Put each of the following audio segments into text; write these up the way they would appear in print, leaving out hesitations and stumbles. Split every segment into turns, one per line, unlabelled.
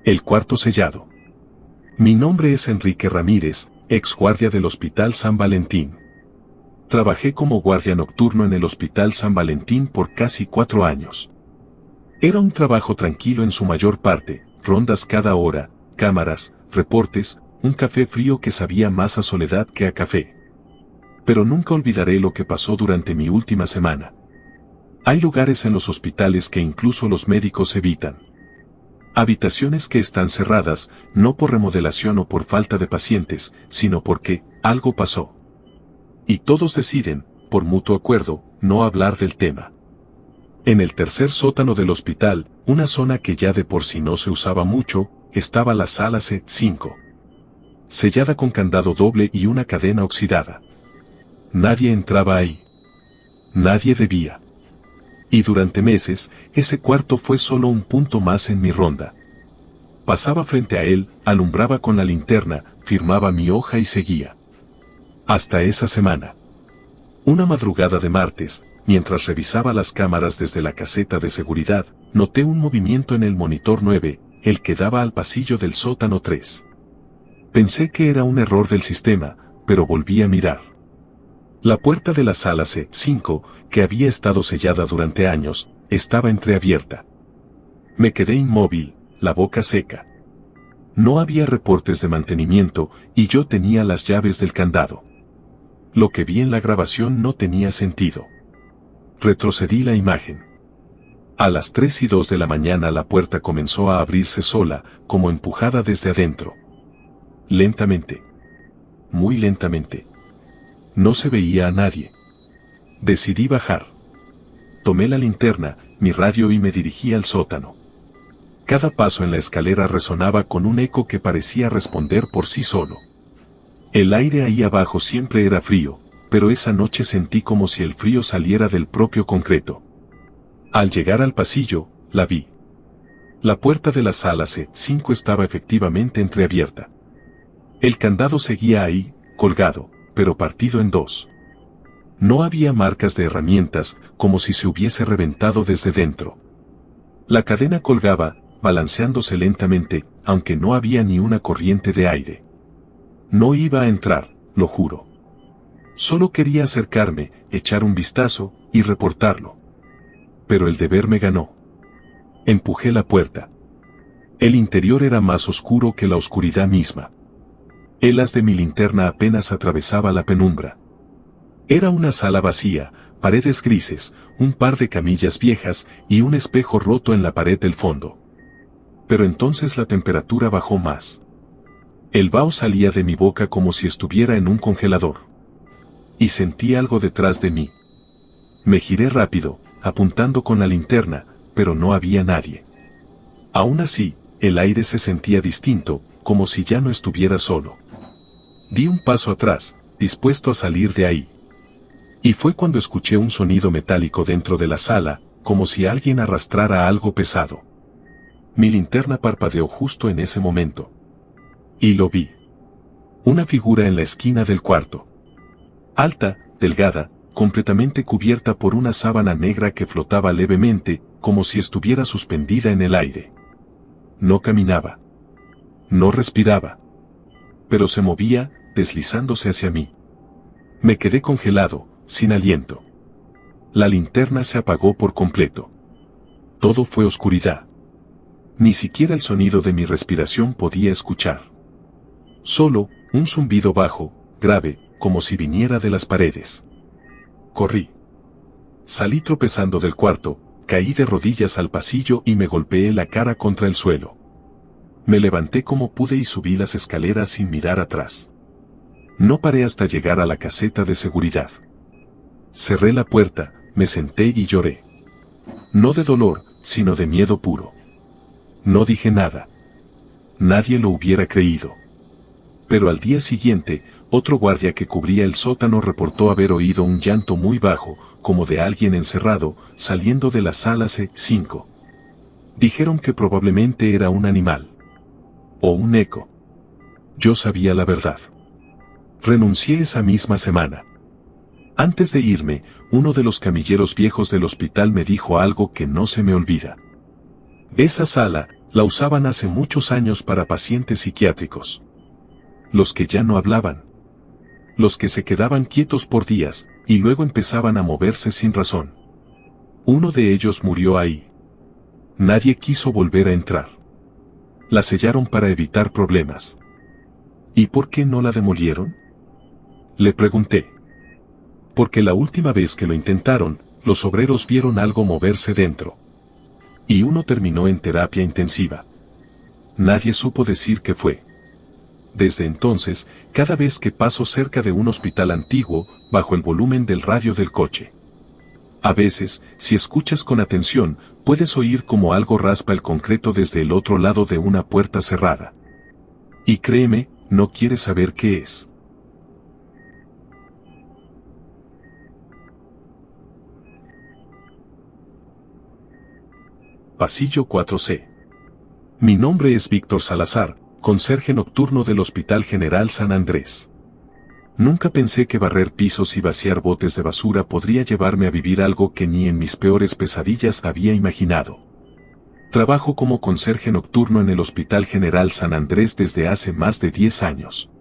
El cuarto sellado. Mi nombre es Enrique Ramírez, ex guardia del Hospital San Valentín. Trabajé como guardia nocturno en el Hospital San Valentín por casi 4 años. Era un trabajo tranquilo en su mayor parte, rondas cada hora, cámaras, reportes, un café frío que sabía más a soledad que a café. Pero nunca olvidaré lo que pasó durante mi última semana. Hay lugares en los hospitales que incluso los médicos evitan. Habitaciones que están cerradas, no por remodelación o por falta de pacientes, sino porque algo pasó. Y todos deciden, por mutuo acuerdo, no hablar del tema. En el tercer sótano del hospital, una zona que ya de por sí no se usaba mucho, estaba la sala C5. Sellada con candado doble y una cadena oxidada. Nadie entraba ahí. Nadie debía. Y durante meses, ese cuarto fue solo un punto más en mi ronda. Pasaba frente a él, alumbraba con la linterna, firmaba mi hoja y seguía. Hasta esa semana. Una madrugada de martes, mientras revisaba las cámaras desde la caseta de seguridad, noté un movimiento en el monitor 9, el que daba al pasillo del sótano 3. Pensé que era un error del sistema, pero volví a mirar. La puerta de la sala C5, que había estado sellada durante años, estaba entreabierta. Me quedé inmóvil, la boca seca. No había reportes de mantenimiento y yo tenía las llaves del candado. Lo que vi en la grabación no tenía sentido. Retrocedí la imagen. A las 3:02 de la mañana la puerta comenzó a abrirse sola, como empujada desde adentro. Lentamente. Muy lentamente. No se veía a nadie. Decidí bajar. Tomé la linterna, mi radio y me dirigí al sótano. Cada paso en la escalera resonaba con un eco que parecía responder por sí solo. El aire ahí abajo siempre era frío, pero esa noche sentí como si el frío saliera del propio concreto. Al llegar al pasillo, la vi. La puerta de la sala C5 estaba efectivamente entreabierta. El candado seguía ahí, colgado, pero partido en dos. No había marcas de herramientas, como si se hubiese reventado desde dentro. La cadena colgaba, balanceándose lentamente, aunque no había ni una corriente de aire. No iba a entrar, lo juro. Solo quería acercarme, echar un vistazo, y reportarlo. Pero el deber me ganó. Empujé la puerta. El interior era más oscuro que la oscuridad misma. El haz de mi linterna apenas atravesaba la penumbra. Era una sala vacía, paredes grises, un par de camillas viejas y un espejo roto en la pared del fondo. Pero entonces la temperatura bajó más. El vaho salía de mi boca como si estuviera en un congelador. Y sentí algo detrás de mí. Me giré rápido, apuntando con la linterna, pero no había nadie. Aún así, el aire se sentía distinto, como si ya no estuviera solo. Di un paso atrás, dispuesto a salir de ahí. Y fue cuando escuché un sonido metálico dentro de la sala, como si alguien arrastrara algo pesado. Mi linterna parpadeó justo en ese momento. Y lo vi. Una figura en la esquina del cuarto. Alta, delgada, completamente cubierta por una sábana negra que flotaba levemente, como si estuviera suspendida en el aire. No caminaba. No respiraba. Pero se movía, deslizándose hacia mí. Me quedé congelado, sin aliento. La linterna se apagó por completo. Todo fue oscuridad. Ni siquiera el sonido de mi respiración podía escuchar. Solo, un zumbido bajo, grave, como si viniera de las paredes. Corrí. Salí tropezando del cuarto, caí de rodillas al pasillo y me golpeé la cara contra el suelo. Me levanté como pude y subí las escaleras sin mirar atrás. No paré hasta llegar a la caseta de seguridad. Cerré la puerta, me senté y lloré. No de dolor, sino de miedo puro. No dije nada. Nadie lo hubiera creído. Pero al día siguiente, otro guardia que cubría el sótano reportó haber oído un llanto muy bajo, como de alguien encerrado, saliendo de la sala C5. Dijeron que probablemente era un animal. O un eco. Yo sabía la verdad. Renuncié esa misma semana. Antes de irme, uno de los camilleros viejos del hospital me dijo algo que no se me olvida. Esa sala, La usaban hace muchos años para pacientes psiquiátricos. Los que ya no hablaban. Los que se quedaban quietos por días, y luego empezaban a moverse sin razón. Uno de ellos murió ahí. Nadie quiso volver a entrar. La sellaron para evitar problemas. ¿Y por qué no la demolieron? Le pregunté. Porque la última vez que lo intentaron, los obreros vieron algo moverse dentro. Y uno terminó en terapia intensiva. Nadie supo decir qué fue. Desde entonces, cada vez que paso cerca de un hospital antiguo, bajo el volumen del radio del coche. A veces, si escuchas con atención, puedes oír como algo raspa el concreto desde el otro lado de una puerta cerrada. Y créeme, no quieres saber qué es. Pasillo 4C. Mi nombre es Víctor Salazar, conserje nocturno del Hospital General San Andrés. Nunca pensé que barrer pisos y vaciar botes de basura podría llevarme a vivir algo que ni en mis peores pesadillas había imaginado. Trabajo como conserje nocturno en el Hospital General San Andrés desde hace más de 10 años.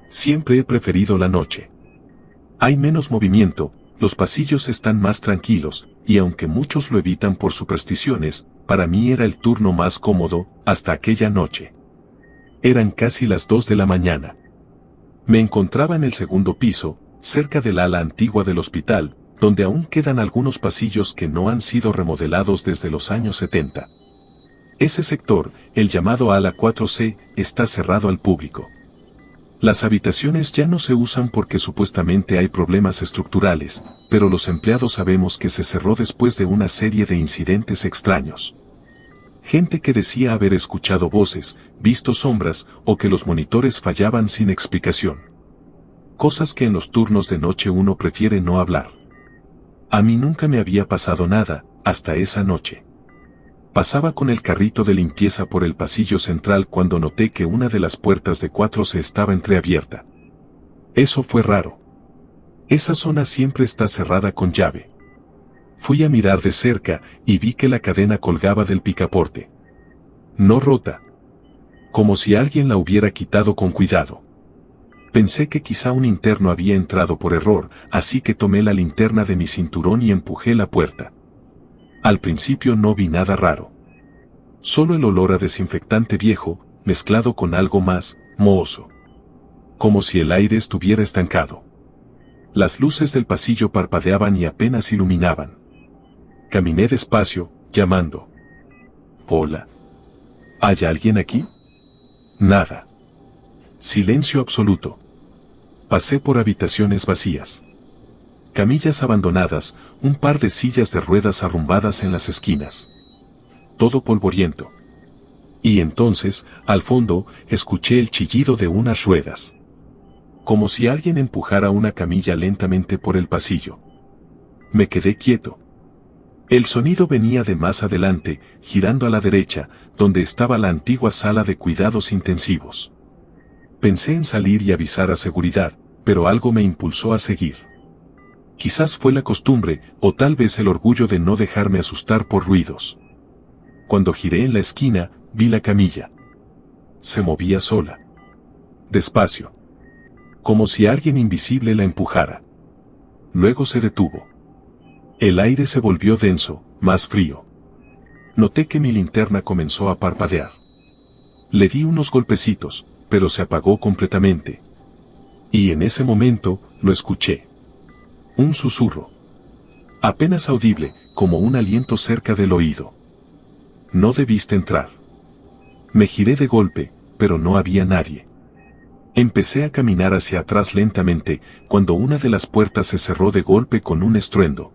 Siempre he preferido la noche. Hay menos movimiento, los pasillos están más tranquilos, y aunque muchos lo evitan por supersticiones, para mí era el turno más cómodo, hasta aquella noche. Eran casi las 2 de la mañana. Me encontraba en el segundo piso, cerca del ala antigua del hospital, donde aún quedan algunos pasillos que no han sido remodelados desde los años 70. Ese sector, el llamado ala 4C, está cerrado al público. Las habitaciones ya no se usan porque supuestamente hay problemas estructurales, pero los empleados sabemos que se cerró después de una serie de incidentes extraños. Gente que decía haber escuchado voces, visto sombras, o que los monitores fallaban sin explicación. Cosas que en los turnos de noche uno prefiere no hablar. A mí nunca me había pasado nada, hasta esa noche. Pasaba con el carrito de limpieza por el pasillo central cuando noté que una de las puertas de 4C estaba entreabierta. Eso fue raro. Esa zona siempre está cerrada con llave. Fui a mirar de cerca y vi que la cadena colgaba del picaporte. No rota. Como si alguien la hubiera quitado con cuidado. Pensé que quizá un interno había entrado por error, así que tomé la linterna de mi cinturón y empujé la puerta. Al principio no vi nada raro. Solo el olor a desinfectante viejo, mezclado con algo más, mohoso. Como si el aire estuviera estancado. Las luces del pasillo parpadeaban y apenas iluminaban. Caminé despacio, llamando. Hola. ¿Hay alguien aquí? Nada. Silencio absoluto. Pasé por habitaciones vacías. Camillas abandonadas, un par de sillas de ruedas arrumbadas en las esquinas. Todo polvoriento. Y entonces, al fondo, escuché el chillido de unas ruedas. Como si alguien empujara una camilla lentamente por el pasillo. Me quedé quieto. El sonido venía de más adelante, girando a la derecha, donde estaba la antigua sala de cuidados intensivos. Pensé en salir y avisar a seguridad, pero algo me impulsó a seguir. Quizás fue la costumbre, o tal vez el orgullo de no dejarme asustar por ruidos. Cuando giré en la esquina, vi la camilla. Se movía sola. Despacio. Como si alguien invisible la empujara. Luego se detuvo. El aire se volvió denso, más frío. Noté que mi linterna comenzó a parpadear. Le di unos golpecitos, pero se apagó completamente. Y en ese momento, lo escuché. Un susurro. Apenas audible, como un aliento cerca del oído. No debiste entrar. Me giré de golpe, pero no había nadie. Empecé a caminar hacia atrás lentamente, cuando una de las puertas se cerró de golpe con un estruendo.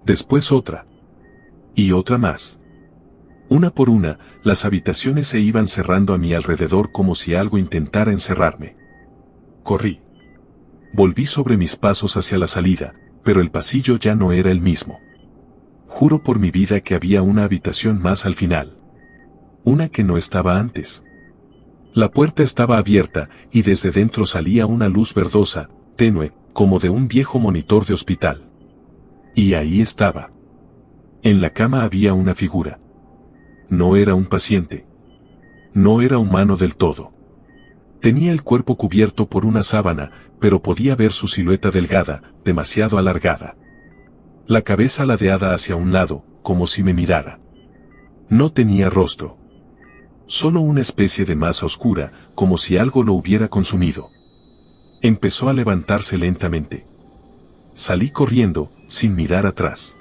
Después otra. Y otra más. Una por una, las habitaciones se iban cerrando a mi alrededor como si algo intentara encerrarme. Corrí. Volví sobre mis pasos hacia la salida, pero el pasillo ya no era el mismo. Juro por mi vida que había una habitación más al final. Una que no estaba antes. La puerta estaba abierta, y desde dentro salía una luz verdosa, tenue, como de un viejo monitor de hospital. Y ahí estaba. En la cama había una figura. No era un paciente. No era humano del todo. Tenía el cuerpo cubierto por una sábana, pero podía ver su silueta delgada, demasiado alargada. La cabeza ladeada hacia un lado, como si me mirara. No tenía rostro. Solo una especie de masa oscura, como si algo lo hubiera consumido. Empezó a levantarse lentamente. Salí corriendo, sin mirar atrás.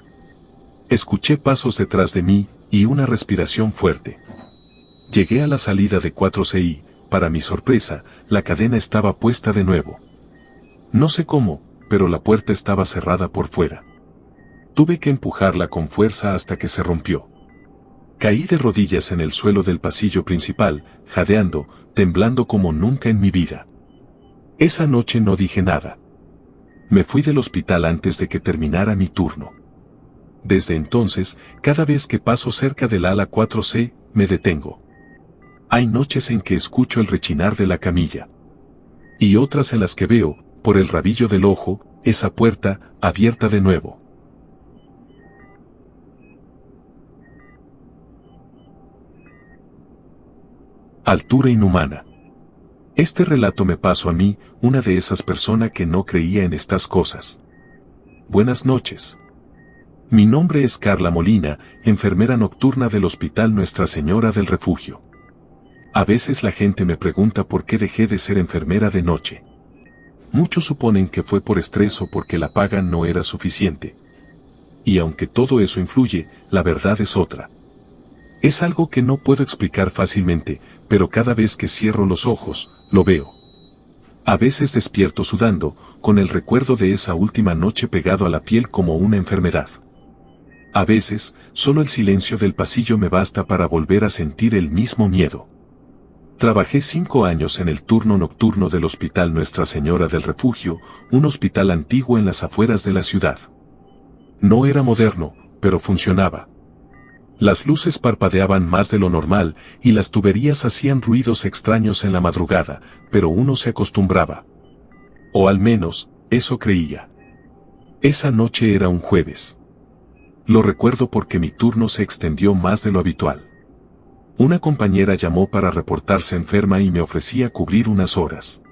Escuché pasos detrás de mí, y una respiración fuerte. Llegué a la salida de 4CI, para mi sorpresa, la cadena estaba puesta de nuevo. No sé cómo, pero la puerta estaba cerrada por fuera. Tuve que empujarla con fuerza hasta que se rompió. Caí de rodillas en el suelo del pasillo principal, jadeando, temblando como nunca en mi vida. Esa noche no dije nada. Me fui del hospital antes de que terminara mi turno. Desde entonces, cada vez que paso cerca del ala 4C, me detengo. Hay noches en que escucho el rechinar de la camilla. Y otras en las que veo, por el rabillo del ojo, esa puerta, abierta de nuevo. Altura inhumana. Este relato me pasó a mí, una de esas personas que no creía en estas cosas. Buenas noches. Mi nombre es Carla Molina, enfermera nocturna del Hospital Nuestra Señora del Refugio. A veces la gente me pregunta por qué dejé de ser enfermera de noche. Muchos suponen que fue por estrés o porque la paga no era suficiente. Y aunque todo eso influye, la verdad es otra. Es algo que no puedo explicar fácilmente, pero cada vez que cierro los ojos, lo veo. A veces despierto sudando, con el recuerdo de esa última noche pegado a la piel como una enfermedad. A veces, solo el silencio del pasillo me basta para volver a sentir el mismo miedo. Trabajé 5 años en el turno nocturno del Hospital Nuestra Señora del Refugio, un hospital antiguo en las afueras de la ciudad. No era moderno, pero funcionaba. Las luces parpadeaban más de lo normal y las tuberías hacían ruidos extraños en la madrugada, pero uno se acostumbraba. O al menos, eso creía. Esa noche era un jueves. Lo recuerdo porque mi turno se extendió más de lo habitual. Una compañera llamó para reportarse enferma y me ofrecía cubrir unas horas.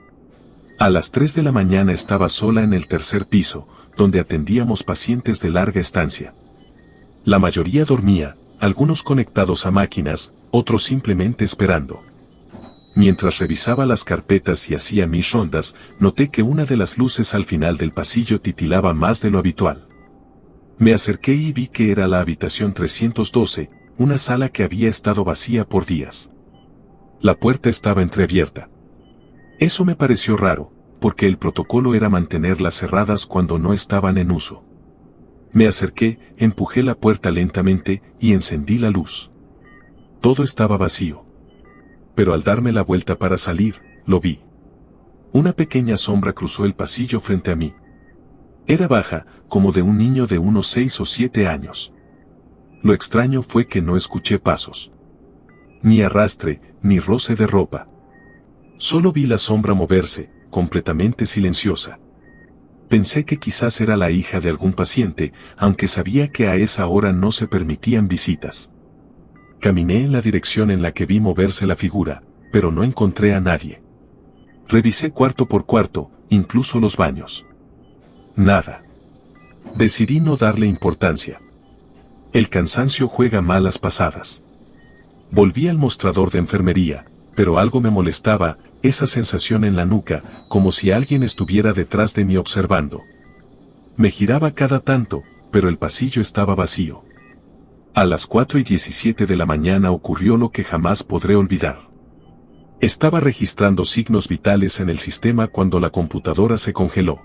A las 3 de la mañana estaba sola en el tercer piso, donde atendíamos pacientes de larga estancia. La mayoría dormía, algunos conectados a máquinas, otros simplemente esperando. Mientras revisaba las carpetas y hacía mis rondas, noté que una de las luces al final del pasillo titilaba más de lo habitual. Me acerqué y vi que era la habitación 312, una sala que había estado vacía por días. La puerta estaba entreabierta. Eso me pareció raro, porque el protocolo era mantenerlas cerradas cuando no estaban en uso. Me acerqué, empujé la puerta lentamente y encendí la luz. Todo estaba vacío. Pero al darme la vuelta para salir, lo vi. Una pequeña sombra cruzó el pasillo frente a mí. Era baja, como de un niño de unos 6 o 7 años. Lo extraño fue que no escuché pasos. Ni arrastre, ni roce de ropa. Solo vi la sombra moverse, completamente silenciosa. Pensé que quizás era la hija de algún paciente, aunque sabía que a esa hora no se permitían visitas. Caminé en la dirección en la que vi moverse la figura, pero no encontré a nadie. Revisé cuarto por cuarto, incluso los baños. Nada. Decidí no darle importancia. El cansancio juega malas pasadas. Volví al mostrador de enfermería, pero algo me molestaba, esa sensación en la nuca, como si alguien estuviera detrás de mí observando. Me giraba cada tanto, pero el pasillo estaba vacío. A las 4:17 de la mañana ocurrió lo que jamás podré olvidar. Estaba registrando signos vitales en el sistema cuando la computadora se congeló.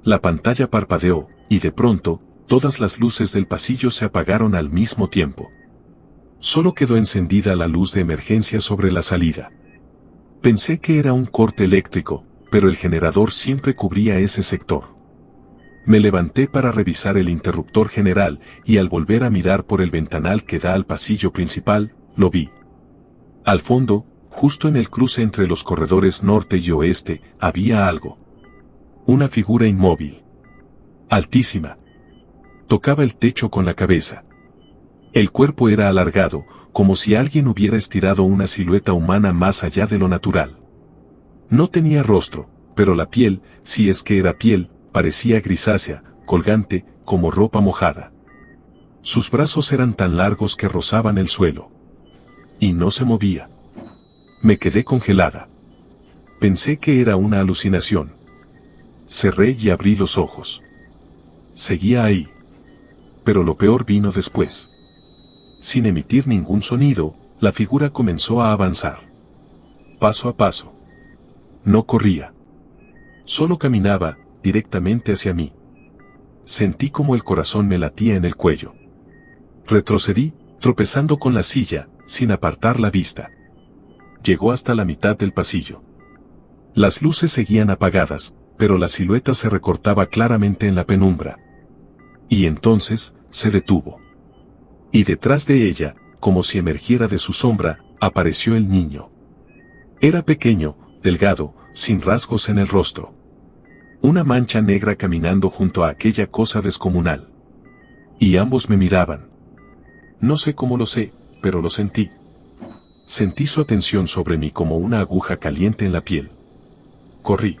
La pantalla parpadeó, y de pronto, todas las luces del pasillo se apagaron al mismo tiempo. Solo quedó encendida la luz de emergencia sobre la salida. Pensé que era un corte eléctrico, pero el generador siempre cubría ese sector. Me levanté para revisar el interruptor general, y al volver a mirar por el ventanal que da al pasillo principal, lo vi. Al fondo, justo en el cruce entre los corredores norte y oeste, había algo. Una figura inmóvil. Altísima. Tocaba el techo con la cabeza. El cuerpo era alargado, como si alguien hubiera estirado una silueta humana más allá de lo natural. No tenía rostro, pero la piel, si es que era piel, parecía grisácea, colgante, como ropa mojada. Sus brazos eran tan largos que rozaban el suelo. Y no se movía. Me quedé congelada. Pensé que era una alucinación. Cerré y abrí los ojos. Seguía ahí. Pero lo peor vino después. Sin emitir ningún sonido, la figura comenzó a avanzar. Paso a paso. No corría. Solo caminaba, directamente hacia mí. Sentí como el corazón me latía en el cuello. Retrocedí, tropezando con la silla, sin apartar la vista. Llegó hasta la mitad del pasillo. Las luces seguían apagadas, pero la silueta se recortaba claramente en la penumbra. Y entonces, se detuvo. Y detrás de ella, como si emergiera de su sombra, apareció el niño. Era pequeño, delgado, sin rasgos en el rostro. Una mancha negra caminando junto a aquella cosa descomunal. Y ambos me miraban. No sé cómo lo sé, pero lo sentí. Sentí su atención sobre mí como una aguja caliente en la piel. Corrí.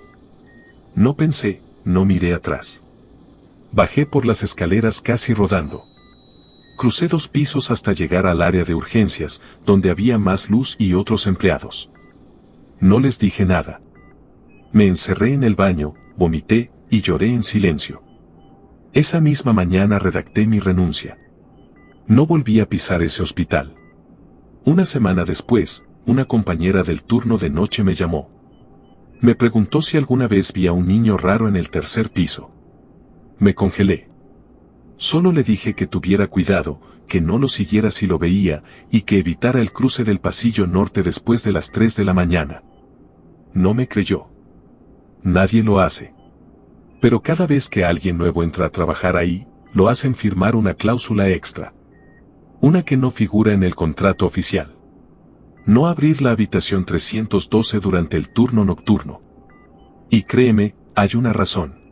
No pensé, no miré atrás. Bajé por las escaleras casi rodando. Crucé 2 pisos hasta llegar al área de urgencias, donde había más luz y otros empleados. No les dije nada. Me encerré en el baño, vomité y lloré en silencio. Esa misma mañana redacté mi renuncia. No volví a pisar ese hospital. Una semana después, una compañera del turno de noche me llamó. Me preguntó si alguna vez vi a un niño raro en el 3er piso. Me congelé. Solo le dije que tuviera cuidado, que no lo siguiera si lo veía, y que evitara el cruce del pasillo norte después de las 3 de la mañana. No me creyó. Nadie lo hace. Pero cada vez que alguien nuevo entra a trabajar ahí, lo hacen firmar una cláusula extra. Una que no figura en el contrato oficial. No abrir la habitación 312 durante el turno nocturno. Y créeme, hay una razón.